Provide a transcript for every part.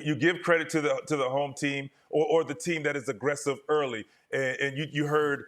You give credit to the home team or the team that is aggressive early. And you heard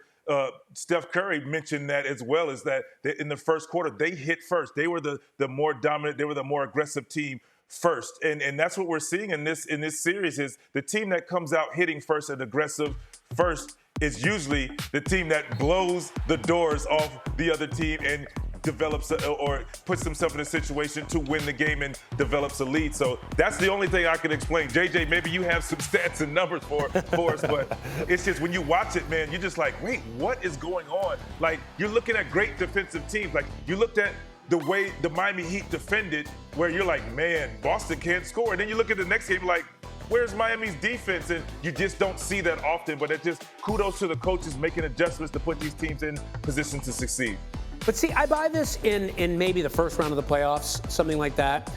Steph Curry mention that as well, is that in the first quarter, they hit first. They were the more dominant, they were the more aggressive team first. And that's what we're seeing in this series is the team that comes out hitting first and aggressive first is usually the team that blows the doors off the other team and develops or puts themselves in a situation to win the game and develops a lead. So that's the only thing I can explain. JJ, maybe you have some stats and numbers for us, but it's just when you watch it, man, you're just like, wait, what is going on? Like, you're looking at great defensive teams. Like, you looked at the way the Miami Heat defended, where you're like, man, Boston can't score. And then you look at the next game, like, where's Miami's defense? And you just don't see that often. But it just kudos to the coaches making adjustments to put these teams in position to succeed. But see, I buy this in maybe the first round of the playoffs, something like that.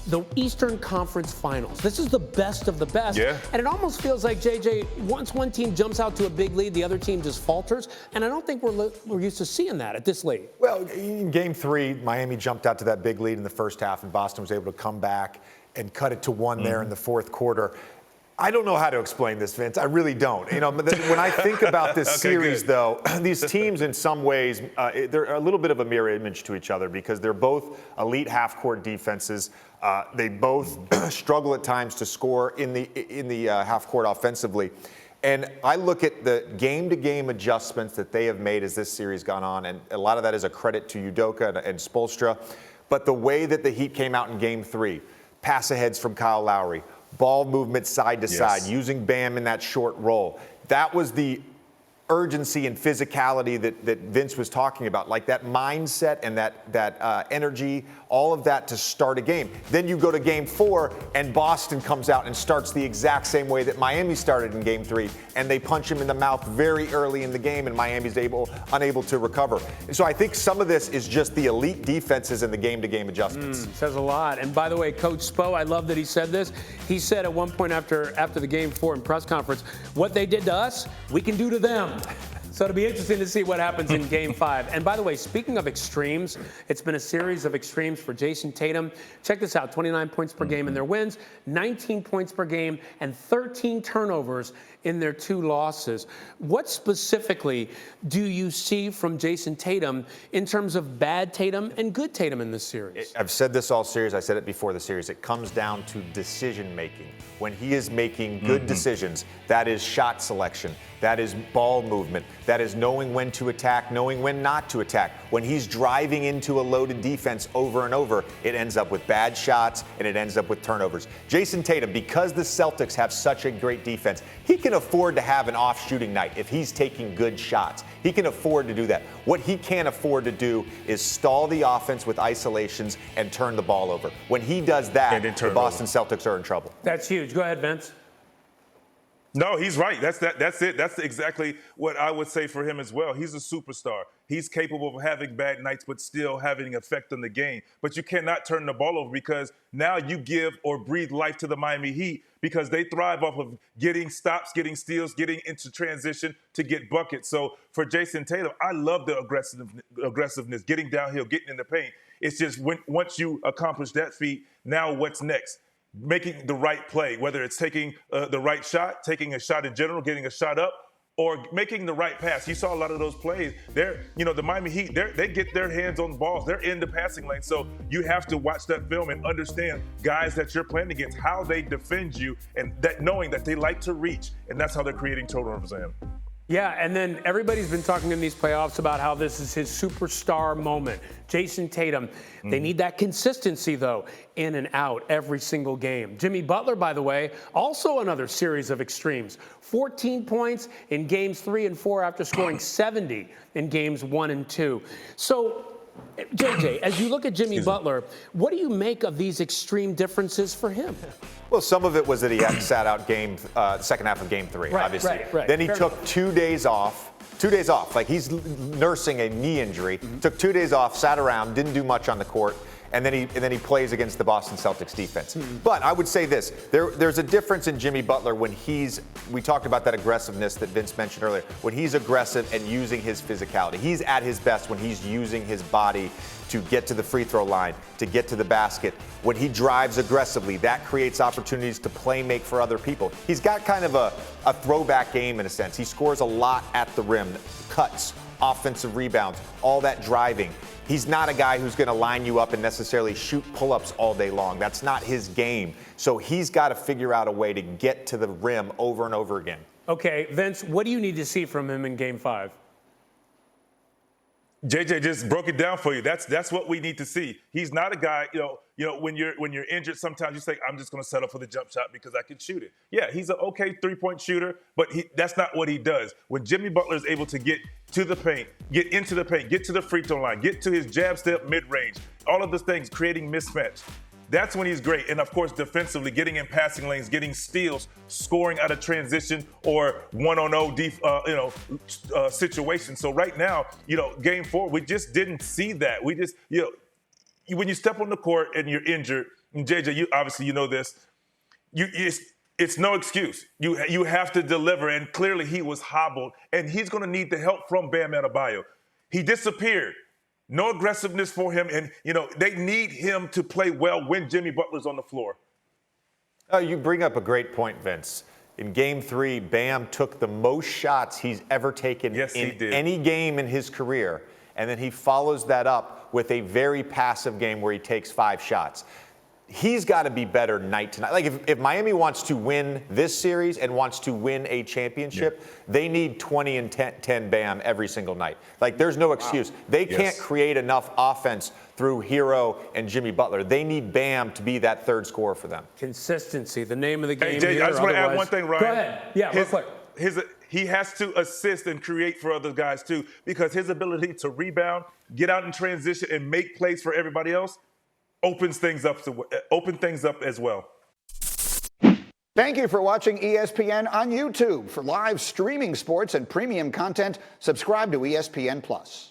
The Eastern Conference Finals. This is the best of the best. Yeah. And it almost feels like, JJ, once one team jumps out to a big lead, the other team just falters. And I don't think we're used to seeing that at this late. Well, in Game 3, Miami jumped out to that big lead in the first half, and Boston was able to come back and cut it to one there in the fourth quarter. I don't know how to explain this, Vince. I really don't. You know, when I think about this series, though, these teams in some ways, they're a little bit of a mirror image to each other because they're both elite half-court defenses. They both struggle at times to score in the half-court offensively. And I look at the game-to-game adjustments that they have made as this series gone on, and a lot of that is a credit to Udoka and Spoelstra. But the way that the Heat came out in Game 3, pass-aheads from Kyle Lowry, ball movement side to side, using Bam in that short roll. That was the urgency and physicality that Vince was talking about, like that mindset and that energy, all of that to start a game. Then you go to Game 4, and Boston comes out and starts the exact same way that Miami started in Game 3, and they punch him in the mouth very early in the game, and Miami's unable to recover. And so I think some of this is just the elite defenses and the game-to-game adjustments. Says a lot. And by the way, Coach Spo, I love that he said this. He said at one point after the Game 4 in press conference, what they did to us, we can do to them. So it'll be interesting to see what happens in Game 5. And by the way, speaking of extremes, it's been a series of extremes for Jayson Tatum. Check this out, 29 points per game in their wins, 19 points per game, and 13 turnovers in their 2 losses. What specifically do you see from Jayson Tatum in terms of bad Tatum and good Tatum in this series? I've said this all series. I said it before the series. It comes down to decision making. When he is making good decisions, that is shot selection, that is ball movement, that is knowing when to attack, knowing when not to attack. When he's driving into a loaded defense over and over, it ends up with bad shots and it ends up with turnovers. Jayson Tatum, because the Celtics have such a great defense, he can afford to have an off shooting night if he's taking good shots. He can afford to do that. What he can't afford to do is stall the offense with isolations and turn the ball over. When he does that, the Boston Celtics are in trouble. That's huge. Go ahead, Vince. No, he's right. That's it. That's exactly what I would say for him as well. He's a superstar. He's capable of having bad nights, but still having an effect on the game. But you cannot turn the ball over because now you give or breathe life to the Miami Heat because they thrive off of getting stops, getting steals, getting into transition to get buckets. So for Jayson Tatum, I love the aggressiveness, getting downhill, getting in the paint. It's just once you accomplish that feat, now what's next? Making the right play, whether it's taking the right shot, taking a shot in general, getting a shot up, or making the right pass. You saw a lot of those plays. The Miami Heat, they get their hands on balls. They're in the passing lane. So you have to watch that film and understand guys that you're playing against, how they defend you, and that knowing that they like to reach, and that's how they're creating turnovers on him. Yeah, and then everybody's been talking in these playoffs about how this is his superstar moment. Jayson Tatum, they need that consistency, though, in and out every single game. Jimmy Butler, by the way, also another series of extremes. 14 points in games 3 and 4 after scoring 70 in games 1 and 2. So, JJ, as you look at Jimmy Butler, what do you make of these extreme differences for him? Well, some of it was that he had sat out second half of Game 3, obviously. Right. Then he took 2 days off. 2 days off, like he's nursing a knee injury. Took 2 days off, sat around, didn't do much on the court. and then he plays against the Boston Celtics defense. But I would say this: there's a difference in Jimmy Butler when we talked about that aggressiveness that Vince mentioned earlier. When he's aggressive and using his physicality, he's at his best when he's using his body to get to the free throw line, to get to the basket. When he drives aggressively, that creates opportunities to play make for other people. He's got kind of a throwback game in a sense. He scores a lot at the rim, cuts, offensive rebounds, all that driving. He's not a guy who's going to line you up and necessarily shoot pull-ups all day long. That's not his game. So he's got to figure out a way to get to the rim over and over again. Okay, Vince, what do you need to see from him in Game 5? JJ just broke it down for you. That's what we need to see. He's not a guy, when you're injured, sometimes you say, I'm just going to settle for the jump shot because I can shoot it. Yeah, he's an okay three-point shooter, but that's not what he does. When Jimmy Butler is able to get to the paint, get into the paint, get to the free throw line, get to his jab step mid-range, all of those things, creating mismatch. That's when he's great. And, of course, defensively, getting in passing lanes, getting steals, scoring out of transition or one-on-0 situation. So right now, Game 4, we just didn't see that. We just, when you step on the court and you're injured, and JJ, you know this, it's no excuse. You have to deliver, and clearly he was hobbled, and he's going to need the help from Bam Adebayo. He disappeared. No aggressiveness for him, and, they need him to play well when Jimmy Butler's on the floor. Oh, you bring up a great point, Vince. In Game 3, Bam took the most shots he's ever taken in any game in his career, and then he follows that up with a very passive game where he takes 5 shots. He's got to be better night to night. Like, if Miami wants to win this series and wants to win a championship, they need 20 and 10 Bam every single night. Like, there's no excuse. They can't create enough offense through Hero and Jimmy Butler. They need Bam to be that third scorer for them. Consistency, the name of the game. Hey, Jay, here, I just want to add one thing, Ryan. Go ahead. Yeah, real quick. He has to assist and create for other guys, too, because his ability to rebound, get out in transition, and make plays for everybody else opens things up as well. Thank you for watching ESPN on YouTube. For live streaming sports and premium content, subscribe to ESPN+.